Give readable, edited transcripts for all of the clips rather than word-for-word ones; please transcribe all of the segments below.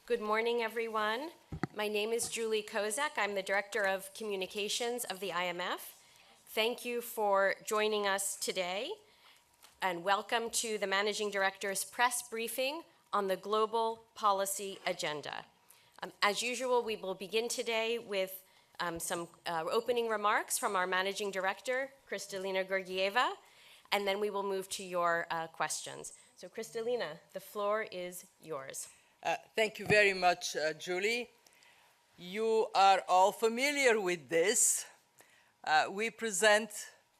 Good morning, everyone. My name is Julie Kozak. I'm the Director of Communications of the IMF. Thank you for joining us today, and welcome to the Managing Director's press briefing on the Global Policy Agenda. As usual, we will begin today with some opening remarks from our Managing Director, Kristalina Georgieva, and then we will move to your questions. So, Kristalina, the floor is yours. Thank you very much, Julie. You are all familiar with this. We present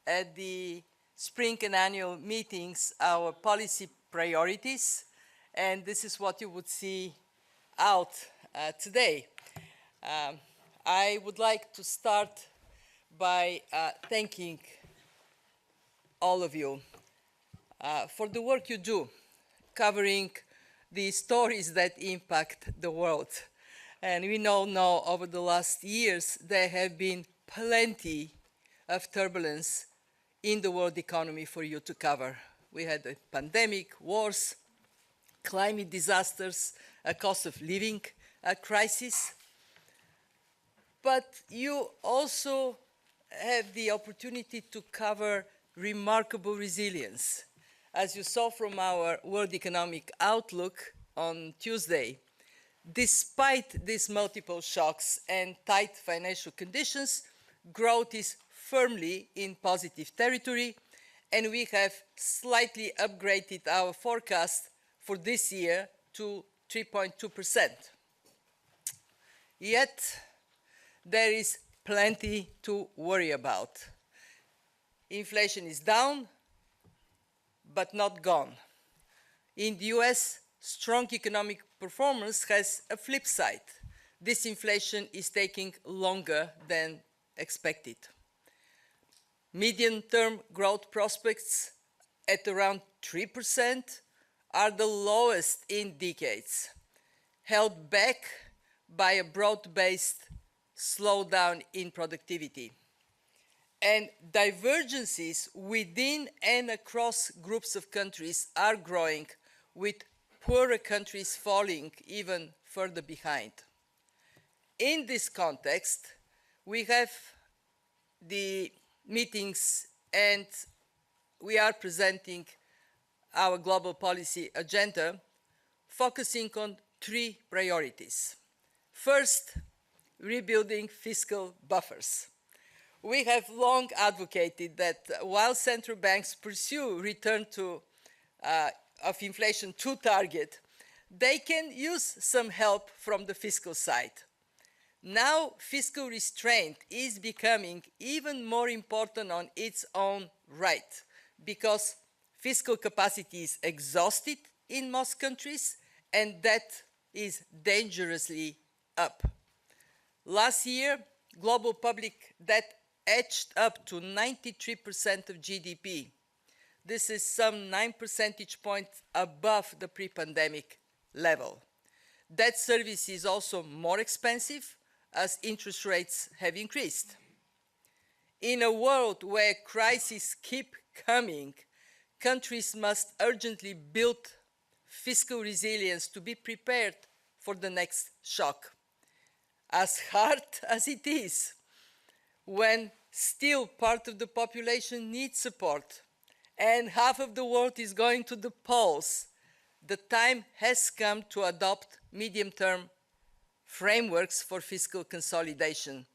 at the spring and annual meetings our policy priorities, and this is what you would see out today. I would like to start by thanking all of you for the work you do, covering the stories that impact the world. And we all know over the last years there have been plenty of turbulence in the world economy for you to cover. We had a pandemic, wars, climate disasters, a cost of living crisis. But you also have the opportunity to cover remarkable resilience. As you saw from our World Economic Outlook on Tuesday, despite these multiple shocks and tight financial conditions, growth is firmly in positive territory, and we have slightly upgraded our forecast for this year to 3.2%. Yet, there is plenty to worry about. Inflation is down, but not gone. In the US, strong economic performance has a flip side. Disinflation is taking longer than expected. Medium-term growth prospects at around 3% are the lowest in decades, held back by a broad-based slowdown in productivity. And divergences within and across groups of countries are growing, with poorer countries falling even further behind. In this context, we have the meetings and we are presenting our global policy agenda, focusing on three priorities. First, rebuilding fiscal buffers. We have long advocated that while central banks pursue return of inflation to target, they can use some help from the fiscal side. Now, fiscal restraint is becoming even more important on its own right, because fiscal capacity is exhausted in most countries, and debt is dangerously up. Last year, global public debt edged up to 93% of GDP. This is some 9 percentage points above the pre-pandemic level. Debt service is also more expensive as interest rates have increased. In a world where crises keep coming, countries must urgently build fiscal resilience to be prepared for the next shock. As hard as it is, when still part of the population needs support and half of the world is going to the polls, the time has come to adopt medium-term frameworks for fiscal consolidation.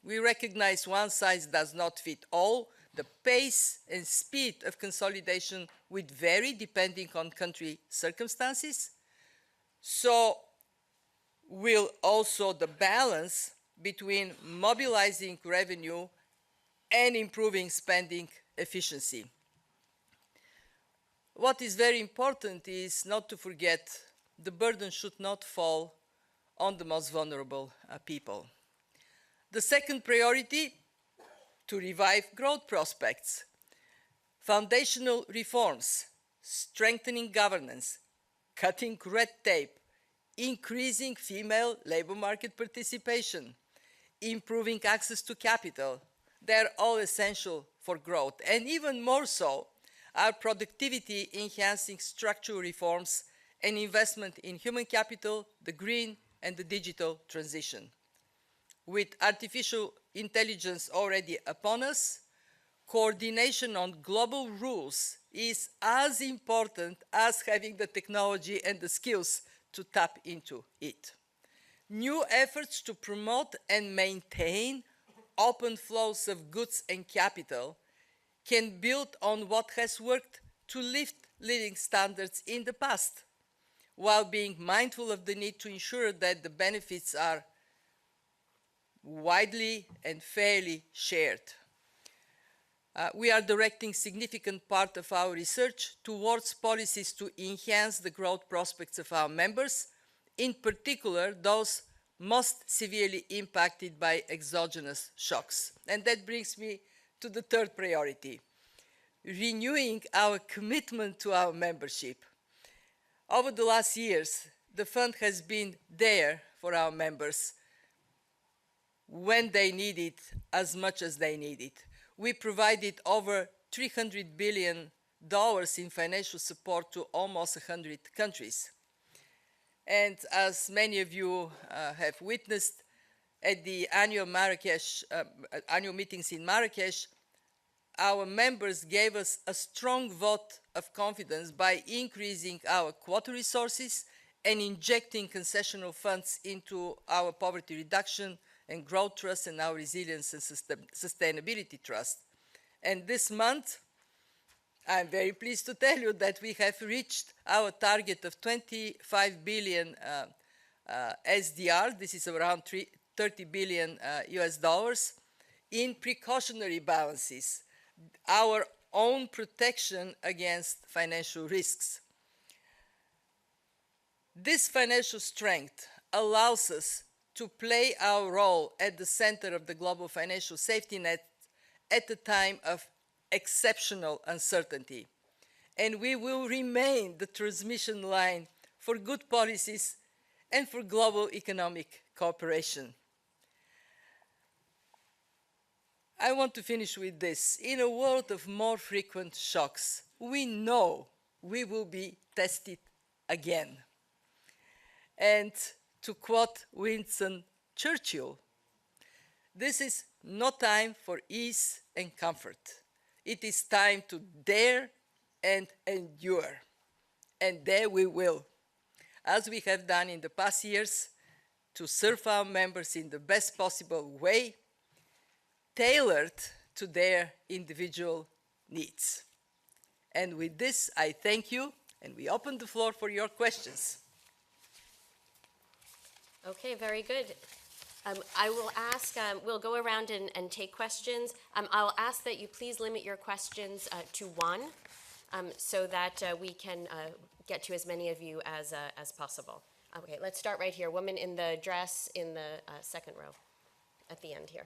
We recognize one size does not fit all. The pace and speed of consolidation will vary depending on country circumstances. So will also the balance between mobilizing revenue and improving spending efficiency. What is very important is not to forget the burden should not fall on the most vulnerable people. The second priority, to revive growth prospects. Foundational reforms, strengthening governance, cutting red tape, increasing female labor market participation, improving access to capital, they're all essential for growth. And even more so, are productivity-enhancing structural reforms and investment in human capital, the green and the digital transition. With artificial intelligence already upon us, coordination on global rules is as important as having the technology and the skills to tap into it. New efforts to promote and maintain open flows of goods and capital can build on what has worked to lift living standards in the past, while being mindful of the need to ensure that the benefits are widely and fairly shared. We are directing significant part of our research towards policies to enhance the growth prospects of our members, in particular those most severely impacted by exogenous shocks. And that brings me to the third priority, renewing our commitment to our membership. Over the last years, the fund has been there for our members when they need it as much as they need it. We provided over $300 billion in financial support to almost 100 countries. And as many of you have witnessed at the annual meetings in Marrakesh, our members gave us a strong vote of confidence by increasing our quota resources and injecting concessional funds into our poverty reduction and growth trust and our resilience and sustainability trust. And this month, I'm very pleased to tell you that we have reached our target of 25 billion SDR, this is around 30 billion US dollars, in precautionary balances, our own protection against financial risks. This financial strength allows us to play our role at the center of the global financial safety net at a time of exceptional uncertainty. And we will remain the transmission line for good policies and for global economic cooperation. I want to finish with this. In a world of more frequent shocks, we know we will be tested again. And to quote Winston Churchill, this is no time for ease and comfort. It is time to dare and endure. And there we will, as we have done in the past years, to serve our members in the best possible way, tailored to their individual needs. And with this, I thank you, and we open the floor for your questions. Okay, very good. I will ask, we'll go around and take questions. I'll ask that you please limit your questions to one so that we can get to as many of you as possible. Okay, let's start right here. Woman in the dress in the second row at the end here.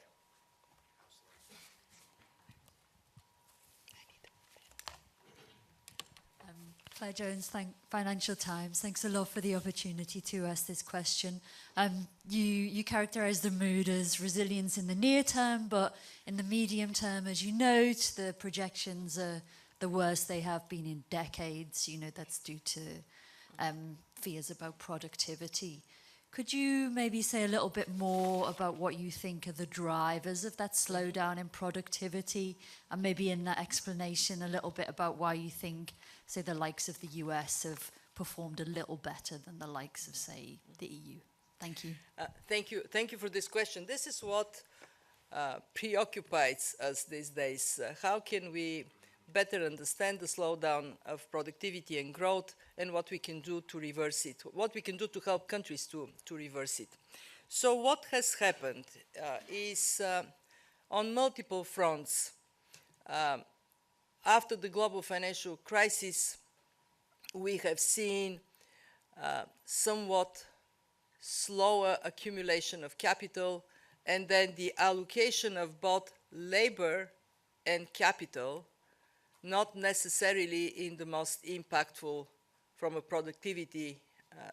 Claire Jones, Financial Times. Thanks a lot for the opportunity to ask this question. You characterize the mood as resilience in the near term, but in the medium term, as you note, the projections are the worst they have been in decades. You know, that's due to fears about productivity. Could you maybe say a little bit more about what you think are the drivers of that slowdown in productivity, and maybe in that explanation a little bit about why you think, say, the likes of the US have performed a little better than the likes of, say, the EU? Thank you. Thank you for this question. This is what preoccupies us these days. How can we better understand the slowdown of productivity and growth, and what we can do to reverse it, what we can do to help countries to reverse it. So what has happened is on multiple fronts. After the global financial crisis, we have seen somewhat slower accumulation of capital, and then the allocation of both labor and capital, not necessarily in the most impactful from a productivity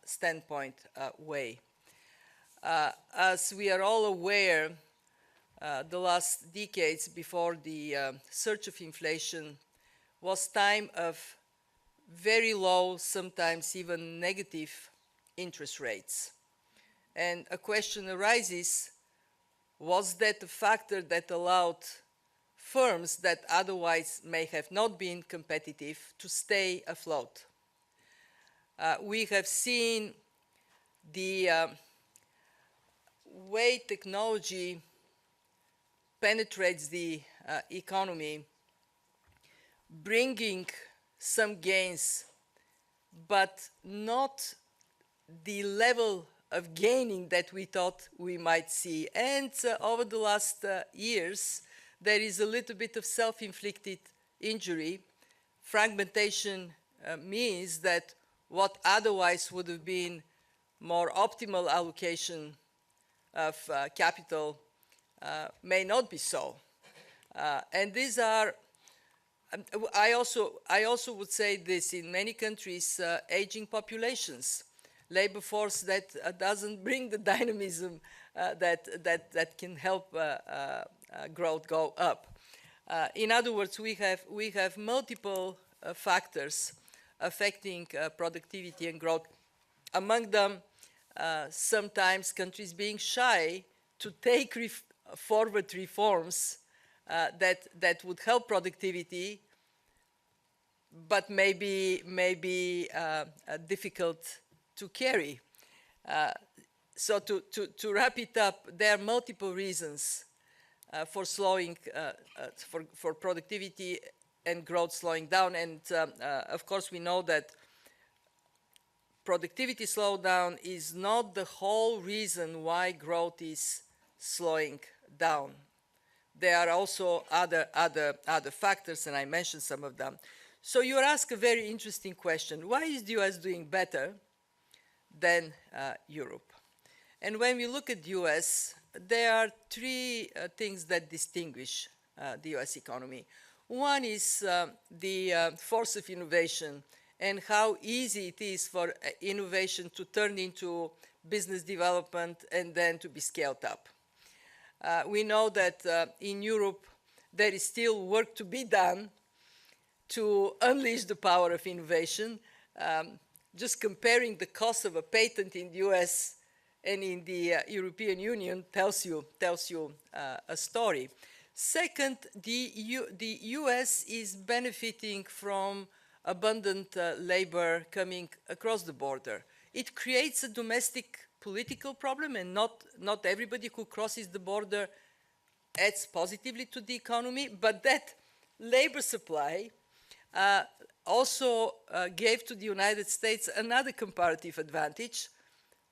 standpoint way. As we are all aware, the last decades before the surge of inflation was time of very low, sometimes even negative interest rates. And a question arises, was that a factor that allowed firms that otherwise may have not been competitive to stay afloat? We have seen the way technology penetrates the economy, bringing some gains, but not the level of gaining that we thought we might see. And over the last years, there is a little bit of self-inflicted injury. Fragmentation means that what otherwise would have been more optimal allocation of capital may not be so. And these are, I also would say this, in many countries, aging populations, labor force that doesn't bring the dynamism that can help growth go up. In other words, we have multiple factors affecting productivity and growth. Among them, sometimes countries being shy to take forward reforms that would help productivity, but maybe difficult to carry. So to wrap it up, there are multiple reasons for slowing, for productivity and growth slowing down. And of course, we know that productivity slowdown is not the whole reason why growth is slowing down. There are also other factors, and I mentioned some of them. So you ask a very interesting question. Why is the US doing better than Europe? And when we look at the US, there are three things that distinguish the US economy. One is the force of innovation and how easy it is for innovation to turn into business development and then to be scaled up. We know that in Europe there is still work to be done to unleash the power of innovation. Just comparing the cost of a patent in the US and in the European Union tells you a story. Second, the US is benefiting from abundant labor coming across the border. It creates a domestic political problem, and not everybody who crosses the border adds positively to the economy, but that labor supply also gave to the United States another comparative advantage.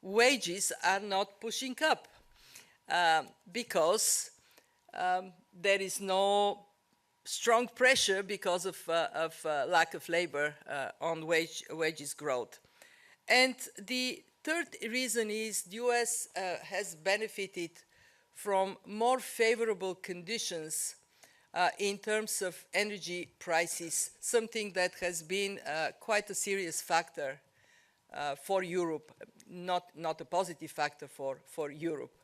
Wages are not pushing up because there is no strong pressure because of lack of labor on wages growth. And the third reason is the US has benefited from more favorable conditions in terms of energy prices, something that has been quite a serious factor for Europe, not a positive factor for Europe.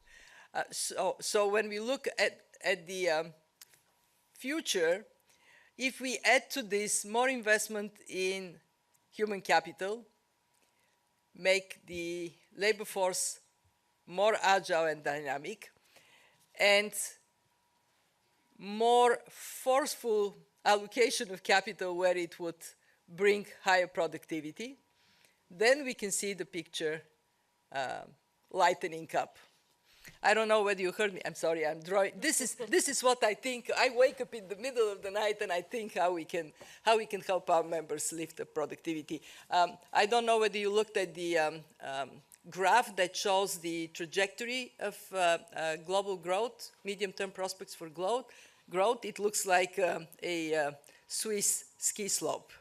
So when we look at the future, if we add to this more investment in human capital, make the labor force more agile and dynamic, and more forceful allocation of capital where it would bring higher productivity, then we can see the picture lightening up. I don't know whether you heard me. I'm sorry, I'm drawing. This is what I think. I wake up in the middle of the night and I think how we can help our members lift the productivity. I don't know whether you looked at the graph that shows the trajectory of global growth, medium-term prospects for growth. It looks like a Swiss ski slope.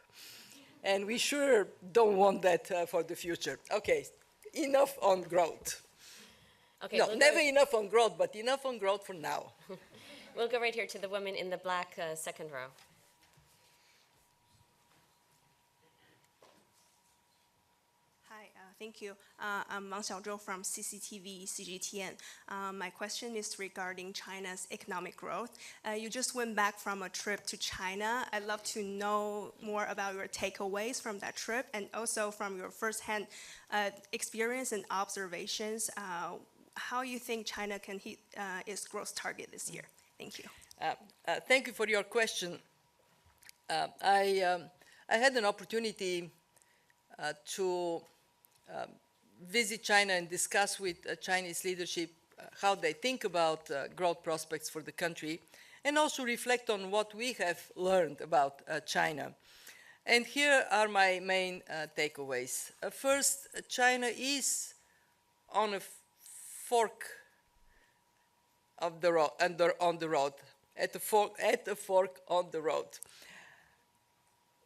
And we sure don't want that for the future. Okay, enough on growth. Okay, No, never enough on growth, but enough on growth for now. We'll go right here to the woman in the black second row. Hi, Thank you. I'm Wang Xiaozhou from CCTV CGTN. My question is regarding China's economic growth. You just went back from a trip to China. I'd love to know more about your takeaways from that trip and also from your firsthand experience and observations, how you think China can hit its growth target this year. Thank you. Thank you for your question. I had an opportunity to visit China and discuss with Chinese leadership how they think about growth prospects for the country, and also reflect on what we have learned about China. And here are my main takeaways. First, China is on a fork of the road, on the road, at a fork on the road.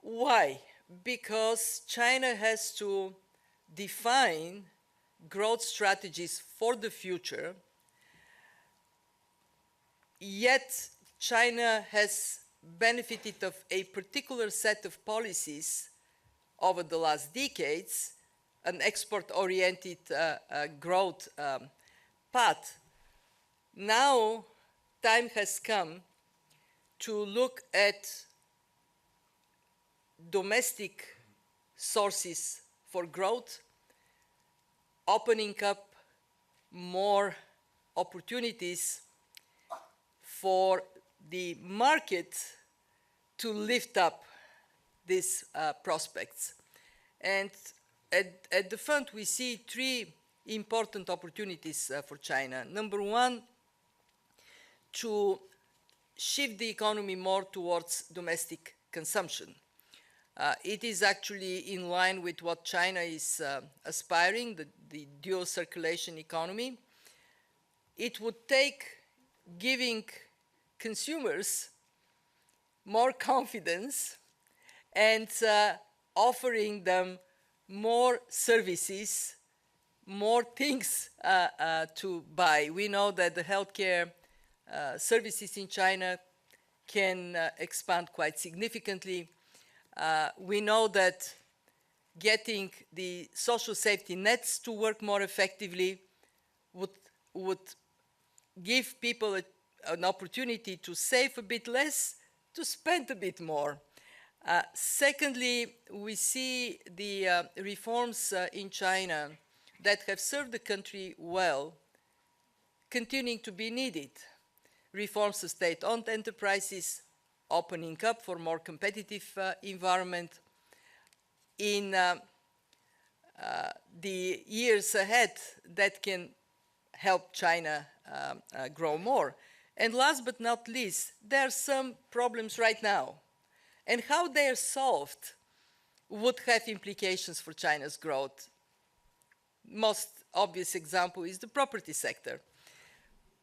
Why? Because China has to define growth strategies for the future, yet China has benefited of a particular set of policies over the last decades, an export-oriented growth path. Now, time has come to look at domestic sources for growth, opening up more opportunities for the market to lift up these prospects. And at the front, we see three important opportunities for China. Number one, to shift the economy more towards domestic consumption. It is actually in line with what China is aspiring, the dual circulation economy. It would take giving consumers more confidence and offering them more services, more things to buy. We know that the healthcare services in China can expand quite significantly. We know that getting the social safety nets to work more effectively would give people an opportunity to save a bit less, to spend a bit more. Secondly, we see the reforms in China that have served the country well continuing to be needed. Reforms of state-owned enterprises, opening up for more competitive environment. In the years ahead, that can help China grow more. And last but not least, there are some problems right now. And how they are solved would have implications for China's growth. Most obvious example is the property sector.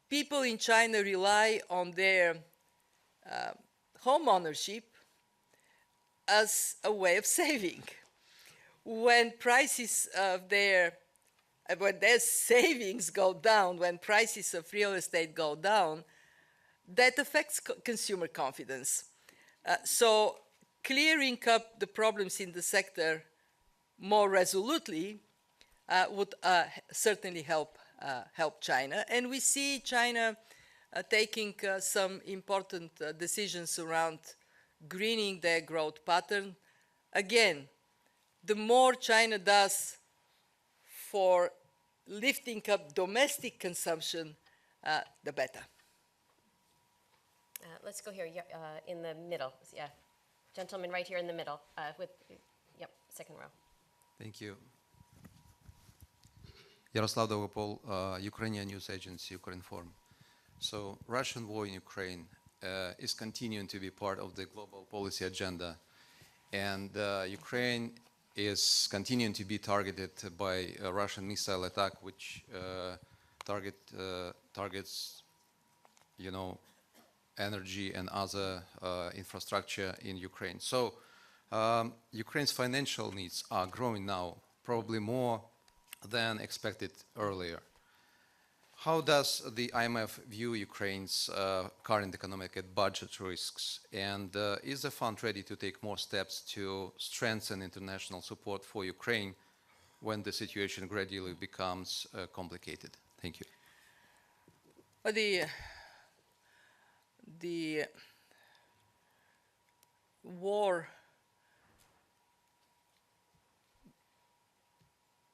People in China rely on their home ownership as a way of saving. When prices of their savings go down, when prices of real estate go down, that affects consumer confidence. So clearing up the problems in the sector more resolutely would certainly help China. And we see China taking some important decisions around greening their growth pattern. Again, the more China does for lifting up domestic consumption, the better. Let's go here, in the middle. Yeah, gentleman right here in the middle, yep, second row. Thank you. Yaroslav Dolgopol, Ukrainian news agency, Ukrinform. So Russian war in Ukraine is continuing to be part of the global policy agenda. And Ukraine is continuing to be targeted by a Russian missile attack, which targets, energy and other infrastructure in Ukraine. So Ukraine's financial needs are growing now, probably more than expected earlier. How does the IMF view Ukraine's current economic and budget risks? And is the fund ready to take more steps to strengthen international support for Ukraine when the situation gradually becomes complicated. Thank you. The war,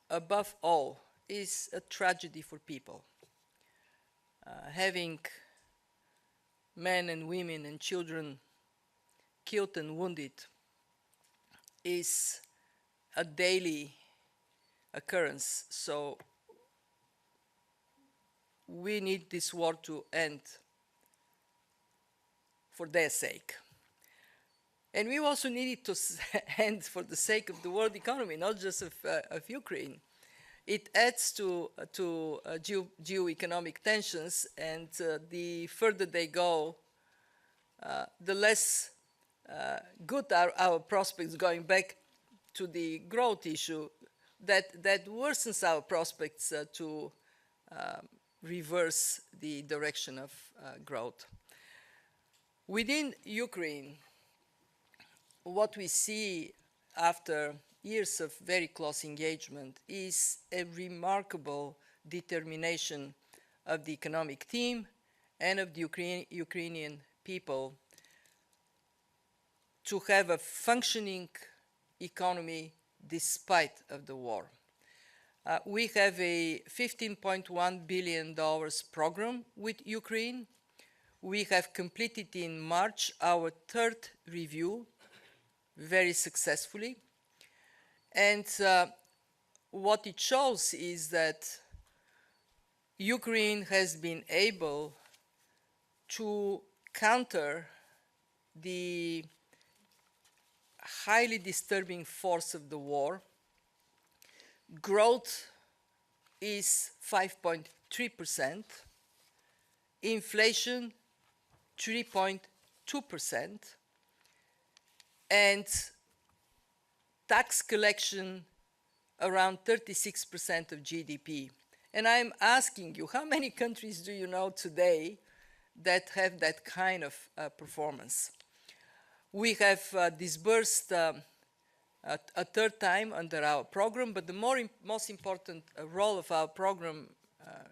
above all, is a tragedy for people. Having men and women and children killed and wounded is a daily occurrence. So we need this war to end for their sake. And we also need it to end for the sake of the world economy, not just of Ukraine. It adds to geo-economic tensions, and the further they go, the less good are our prospects going back to the growth issue that worsens our prospects to reverse the direction of growth. Within Ukraine, what we see after years of very close engagement is a remarkable determination of the economic team and of the Ukrainian people to have a functioning economy despite of the war. We have a $15.1 billion program with Ukraine. We have completed in March our third review very successfully. And what it shows is that Ukraine has been able to counter the highly disturbing force of the war. Growth is 5.3%, inflation 3.2%, and tax collection around 36% of GDP. And I'm asking you, how many countries do you know today that have that kind of performance? We have disbursed a third time under our program, but the most important role of our program,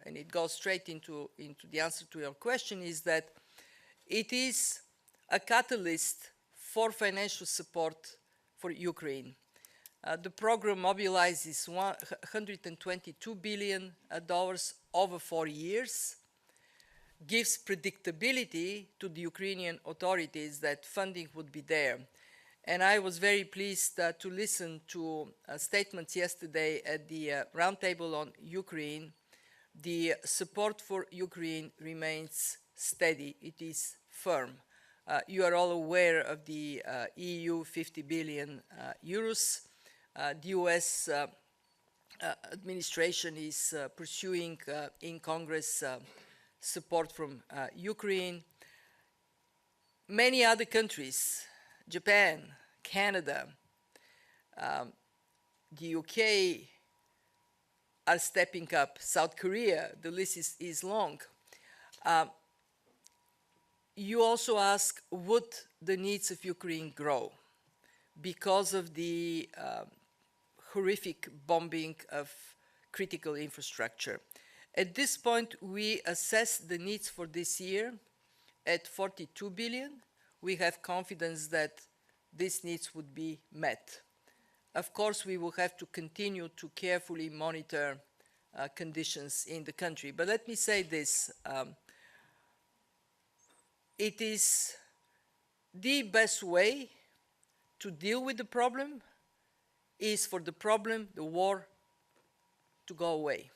and it goes straight into the answer to your question, is that it is a catalyst for financial support for Ukraine. The program mobilizes $122 billion over 4 years, gives predictability to the Ukrainian authorities that funding would be there. And I was very pleased to listen to statements yesterday at the roundtable on Ukraine. The support for Ukraine remains steady. It is firm. You are all aware of the EU 50 billion euros. The US administration is pursuing in Congress support from Ukraine. Many other countries, Japan, Canada, the UK are stepping up. South Korea, the list is long. You also ask, would the needs of Ukraine grow because of the horrific bombing of critical infrastructure? At this point, we assess the needs for this year at 42 billion. We have confidence that these needs would be met. Of course, we will have to continue to carefully monitor conditions in the country. But let me say this. It is the best way to deal with the problem is for the problem, the war, to go away.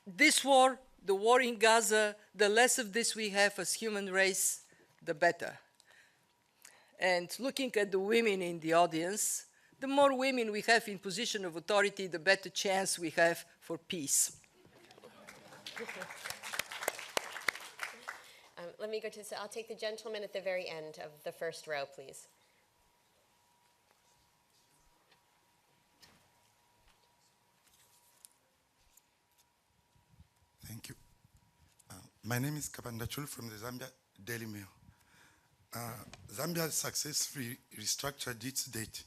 This war, the war in Gaza, the less of this we have as human race, the better. And looking at the women in the audience, the more women we have in position of authority, the better chance we have for peace. Let me go to, so I'll take the gentleman at the very end of the first row, please. Thank you. My name is Kabanda Chul from the Zambia Daily Mail. Zambia has successfully restructured its debt.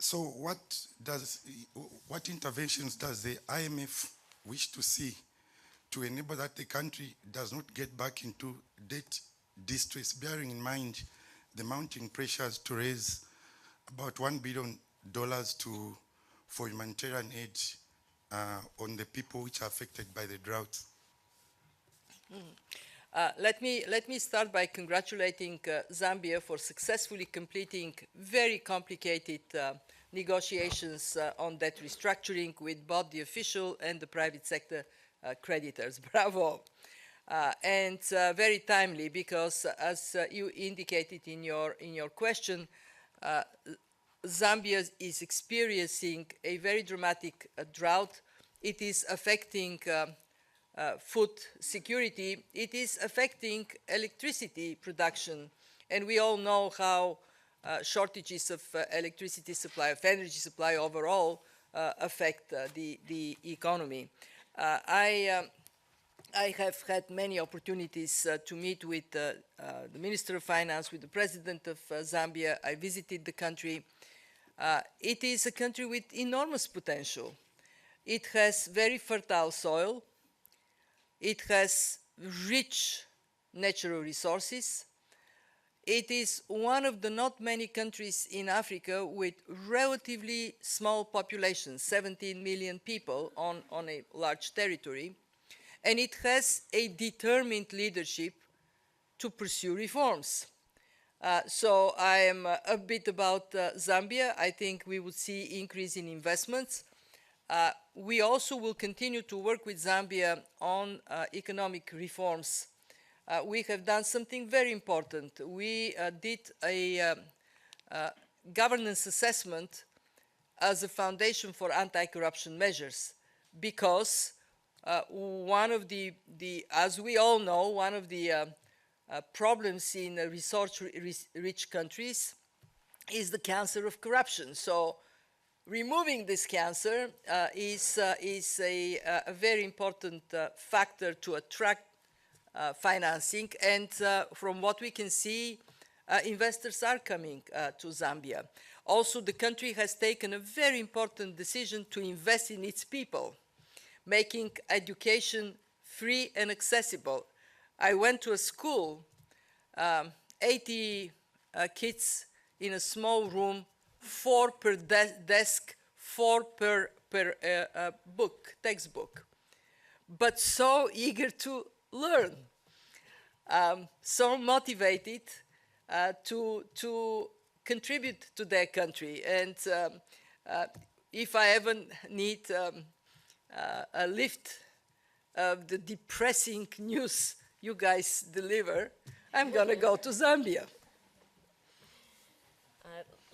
So what interventions does the IMF wish to see to enable that the country does not get back into debt distress, bearing in mind the mounting pressures to raise about $1 billion for humanitarian aid on the people which are affected by the drought? Let me start by congratulating Zambia for successfully completing very complicated negotiations on debt restructuring with both the official and the private sector creditors. Bravo. And very timely, because as you indicated in your question, Zambia is experiencing a very dramatic drought. It is affecting food security. It is affecting electricity production. And we all know how shortages of electricity supply, of energy supply overall, affect the economy. I have had many opportunities to meet with the Minister of Finance, with the President of Zambia. I visited the country. It is a country with enormous potential. It has very fertile soil. It has rich natural resources. It is one of the not many countries in Africa with relatively small populations, 17 million people on a large territory. And it has a determined leadership to pursue reforms. So I am upbeat about Zambia. I think we will see increase in investments. We also will continue to work with Zambia on economic reforms. We have done something very important. We did a governance assessment as a foundation for anti-corruption measures, because one of the, as we all know, one of the problems in resource-rich countries is the cancer of corruption. So removing this cancer is a very important factor to attract financing, and from what we can see, investors are coming to Zambia. Also, the country has taken a very important decision to invest in its people, making education free and accessible. I went to a school, 80 kids in a small room, 4 per desk, 4 per textbook, but so eager to learn, so motivated to contribute to their country. And if I ever need a lift of the depressing news you guys deliver, I'm gonna go to Zambia.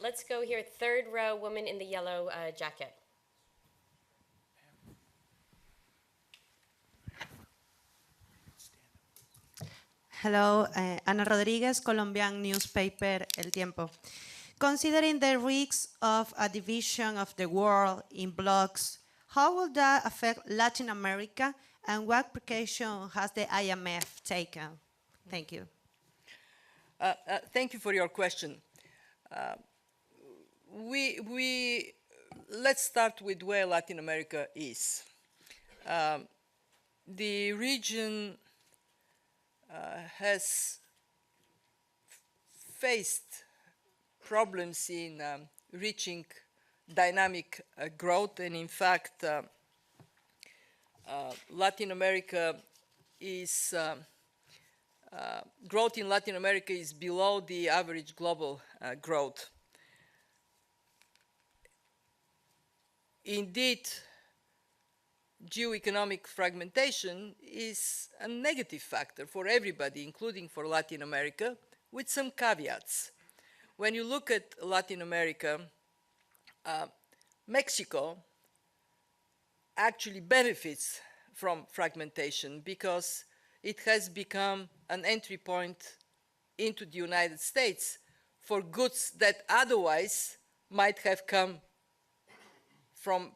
Let's go here, third row, woman in the yellow jacket. Hello, Ana Rodriguez, Colombian newspaper El Tiempo. Considering the risks of a division of the world in blocks, how will that affect Latin America, and what precaution has the IMF taken? Thank you. Thank you for your question. Let's start with where Latin America is. The region has faced problems in reaching dynamic growth, and in fact, Latin America is growth in Latin America is below the average global growth. Indeed, geoeconomic fragmentation is a negative factor for everybody, including for Latin America, with some caveats. When you look at Latin America, Mexico actually benefits from fragmentation because it has become an entry point into the United States for goods that otherwise might have come from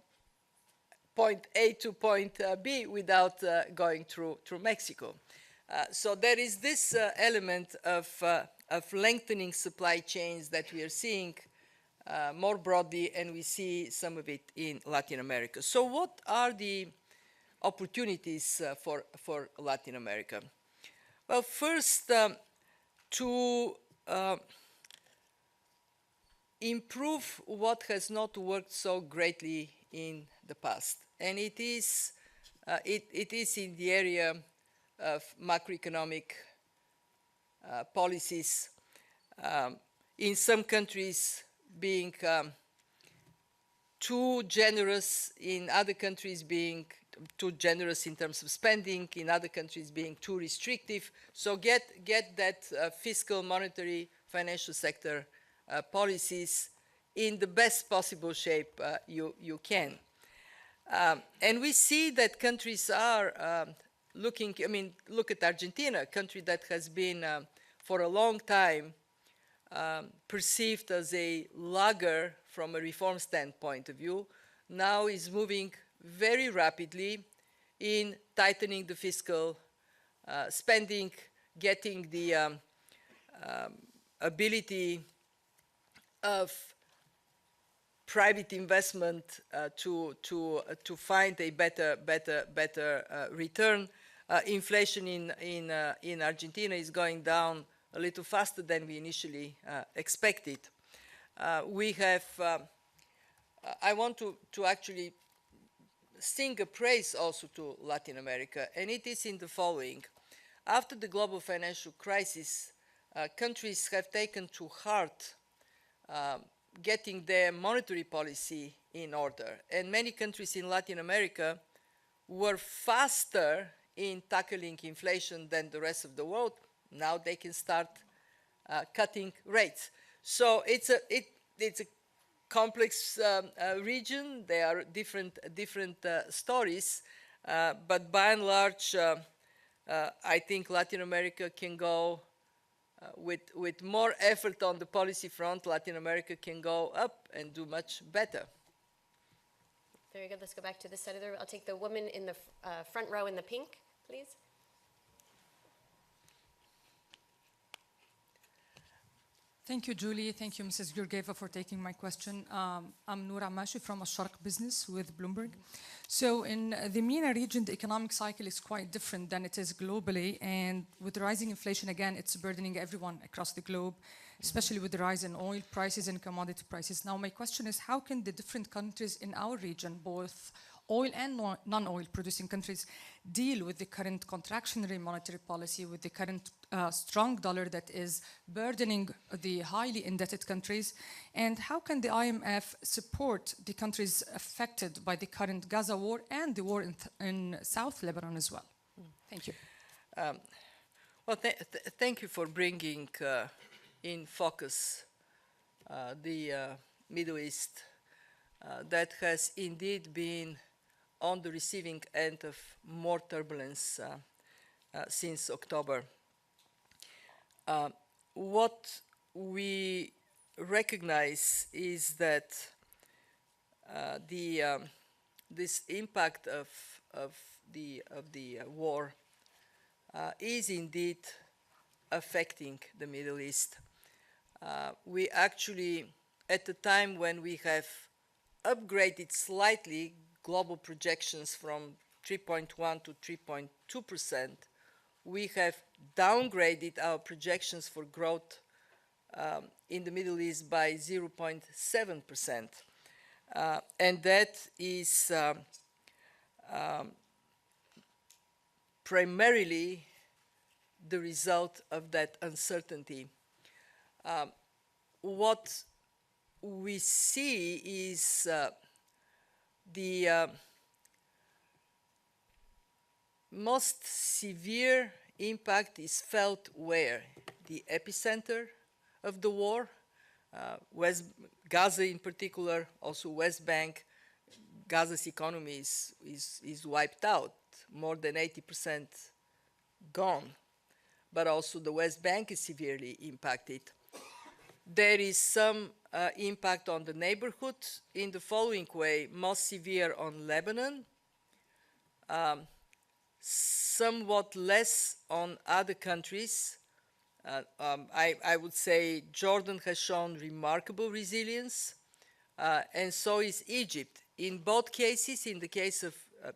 point A to point B without going through Mexico. So there is this element of lengthening supply chains that we are seeing more broadly, and we see some of it in Latin America. So what are the opportunities for Latin America? Well, first, to improve what has not worked so greatly in the past. And it is in the area of macroeconomic policies, in some countries being too generous, in other countries being too generous in terms of spending, in other countries being too restrictive. So get that fiscal, monetary, financial sector policies in the best possible shape you can. And we see that countries are looking, I mean, look at Argentina, a country that has been for a long time perceived as a lagger from a reform standpoint of view, now is moving very rapidly in tightening the fiscal spending, getting the ability of private investment to find a better return. Inflation in Argentina is going down a little faster than we initially expected. We have, I want to actually sing a praise also to Latin America, and it is in the following. After the global financial crisis, countries have taken to heart getting their monetary policy in order. And many countries in Latin America were faster in tackling inflation than the rest of the world. Now they can start cutting rates. So it's a complex region. There are different stories, but by and large, I think Latin America can go with more effort on the policy front. Latin America can go up and do much better. Very good. Let's go back to this side of the room. I'll take the woman in the front row in the pink, please. Thank you, Julie. Thank you, Mrs. Georgieva, for taking my question. I'm Noor Amashi from Asharq Business with Bloomberg. So in the MENA region, the economic cycle is quite different than it is globally. And with rising inflation, again, it's burdening everyone across the globe, especially with the rise in oil prices and commodity prices. Now, my question is, how can the different countries in our region, both oil and non-oil producing countries, deal with the current contractionary monetary policy, with the current strong dollar that is burdening the highly indebted countries? And how can the IMF support the countries affected by the current Gaza war and the war in South Lebanon as well? Thank you. Well, thank you for bringing in focus the Middle East that has indeed been on the receiving end of more turbulence since October. What we recognize is that this impact of the war is indeed affecting the Middle East. We actually, at the time when we have upgraded slightly global projections from 3.1 to 3.2%, we have downgraded our projections for growth in the Middle East by 0.7%. And that is primarily the result of that uncertainty. What we see is the most severe impact is felt where? The epicenter of the war, Gaza in particular, also West Bank. Gaza's economy is wiped out, more than 80% gone, but also the West Bank is severely impacted. There is some impact on the neighborhood in the following way: most severe on Lebanon, somewhat less on other countries. I would say Jordan has shown remarkable resilience. and so is Egypt. In both cases, in the case of,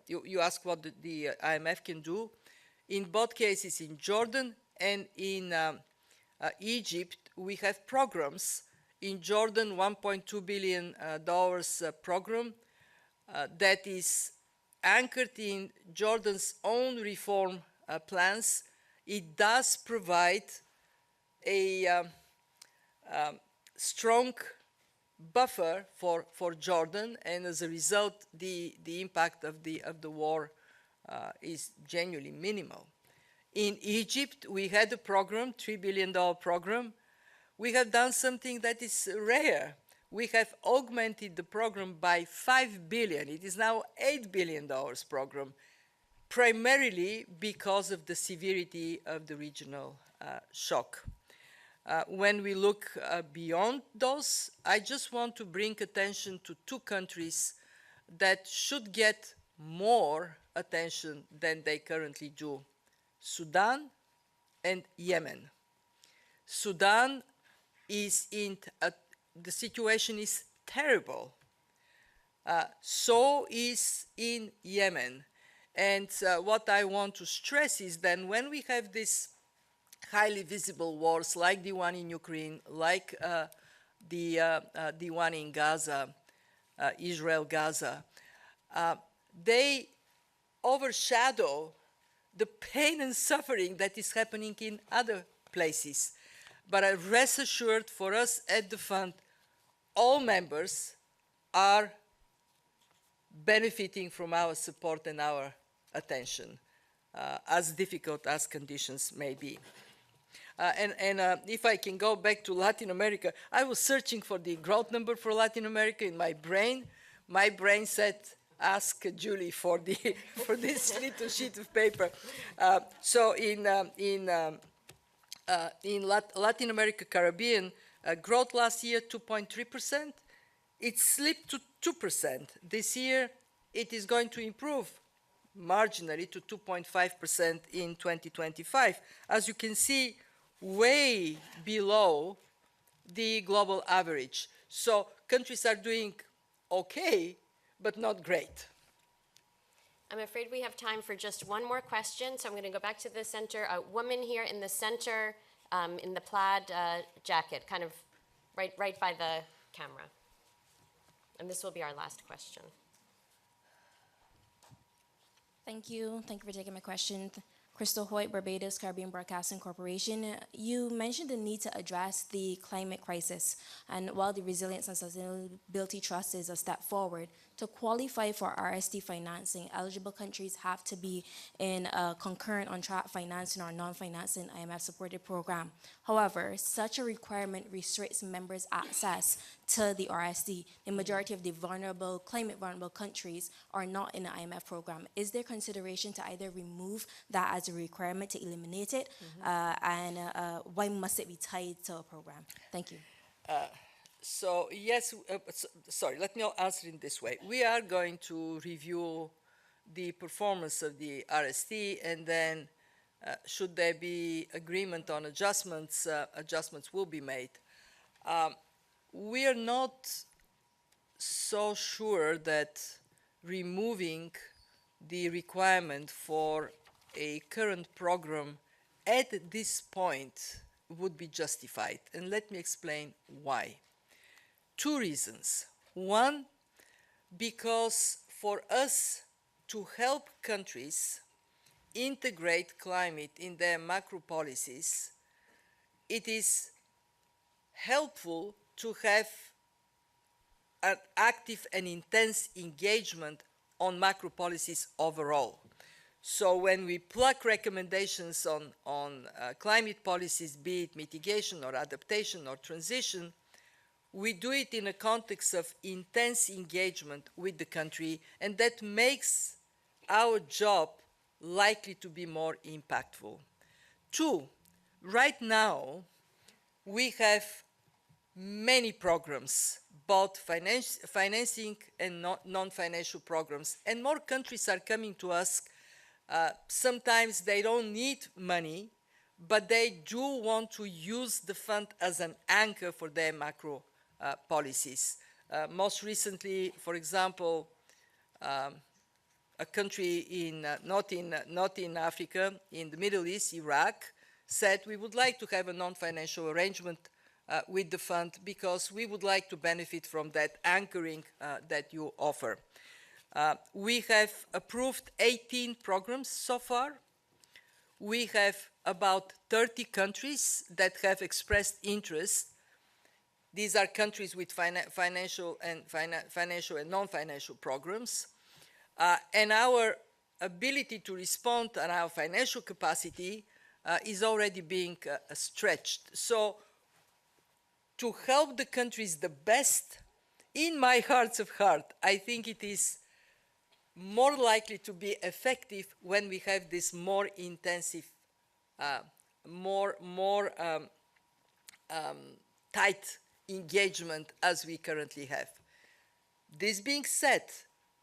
you ask what the IMF can do, in both cases, in Jordan and in Egypt, we have programs. In Jordan, $1.2 billion program that is anchored in Jordan's own reform plans. It does provide a strong buffer for Jordan, and as a result, the impact of the war is genuinely minimal. In Egypt, we had a program, $3 billion program. We have done something that is rare. We have augmented the program by $5 billion. It is now $8 billion program, primarily because of the severity of the regional shock. When we look beyond those, I just want to bring attention to two countries that should get more attention than they currently do: Sudan and Yemen. Sudan is the situation is terrible. So is in Yemen. And what I want to stress is that when we have these highly visible wars like the one in Ukraine, like the one in Gaza, Israel-Gaza, they overshadow the pain and suffering that is happening in other places. But rest assured, for us at the fund, all members are benefiting from our support and our attention, as difficult as conditions may be. If I can go back to Latin America, I was searching for the growth number for Latin America in my brain. My brain said, ask Julie for this little sheet of paper. So in Latin America, Caribbean, growth last year, 2.3%. It slipped to 2%. This year, it is going to improve marginally to 2.5% in 2025. As you can see, way below the global average. So countries are doing okay, but not great. I'm afraid we have time for just one more question, so I'm going to go back to the center. A woman here in the center in the plaid jacket, kind of right by the camera. And this will be our last question. Thank you. Thank you for taking my question. Crystal Hoyt, Barbados Caribbean Broadcasting Corporation. You mentioned the need to address the climate crisis, and while the Resilience and Sustainability Trust is a step forward, to qualify for RSD financing, eligible countries have to be in a concurrent on-track financing or non-financing IMF-supported program. However, such a requirement restricts members' access to the RSD. The majority of the climate-vulnerable countries are not in the IMF program. Is there consideration to either remove that as a requirement, to eliminate it, and why must it be tied to a program? Thank you. So yes, sorry, let me answer in this way. We are going to review the performance of the RSD, and then should there be agreement on adjustments, adjustments will be made. We are not so sure that removing the requirement for a current program at this point would be justified, and let me explain why. Two reasons. One, because for us to help countries integrate climate in their macro policies, it is helpful to have an active and intense engagement on macro policies overall. So when we pluck recommendations on climate policies, be it mitigation or adaptation or transition, we do it in a context of intense engagement with the country, and that makes our job likely to be more impactful. Two, right now, we have many programs, both financing and non-financial programs, and more countries are coming to us. Sometimes they don't need money, but they do want to use the fund as an anchor for their macro policies. Most recently, for example, a country not in Africa, in the Middle East, Iraq, said we would like to have a non-financial arrangement with the fund because we would like to benefit from that anchoring that you offer. We have approved 18 programs so far. We have about 30 countries that have expressed interest. These are countries with financial and non-financial programs. And our ability to respond and our financial capacity is already being stretched. So to help the countries the best, in my heart of heart, I think it is more likely to be effective when we have this more intensive, tight engagement as we currently have. This being said,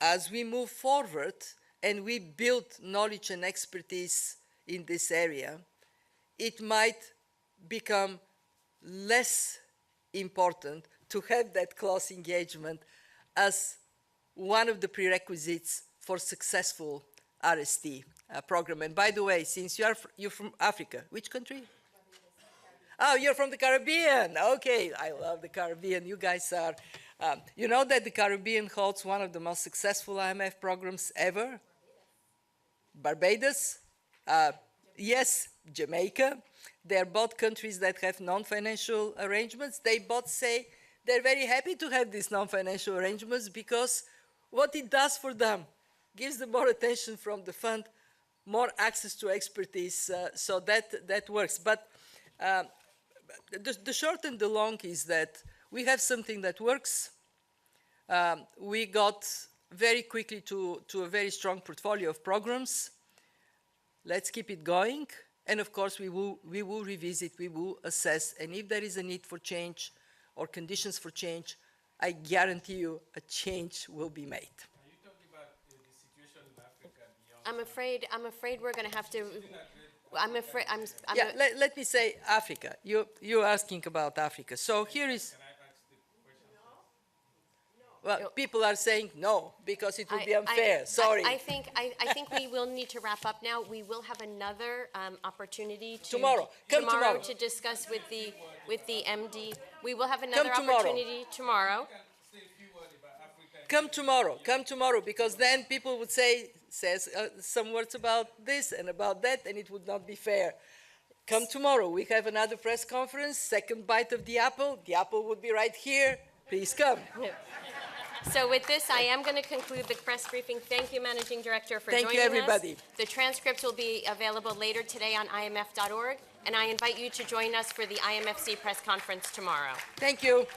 as we move forward and we build knowledge and expertise in this area, it might become less important to have that close engagement as one of the prerequisites for successful RST program. And by the way, since you're from Africa, which country? Oh, you're from the Caribbean. Okay, I love the Caribbean. You guys are. You know that the Caribbean holds one of the most successful IMF programs ever? Barbados? Yes, Jamaica. They're both countries that have non-financial arrangements. They both say they're very happy to have these non-financial arrangements because what it does for them gives them more attention from the fund, more access to expertise, so that works. But the short and the long is that we have something that works. We got very quickly to a very strong portfolio of programs. Let's keep it going. And of course, we will revisit, we will assess, and if there is a need for change or conditions for change, I guarantee you a change will be made. Are you talking about the situation in Africa beyond? I'm afraid we're going to have to. Let me say Africa. You're asking about Africa. So here is. Well, people are saying no because it would be unfair. Sorry. I think we will need to wrap up now. We will have another opportunity to tomorrow to discuss with the MD. We will have another opportunity tomorrow. Come tomorrow, because then people would say some words about this and about that, and it would not be fair. Come tomorrow. We have another press conference. Second bite of the apple. The apple would be right here. Please come. So with this, I am going to conclude the press briefing. Thank you, Managing Director, for joining us. Thank you, everybody. The transcripts will be available later today on imf.org, and I invite you to join us for the IMFC press conference tomorrow. Thank you.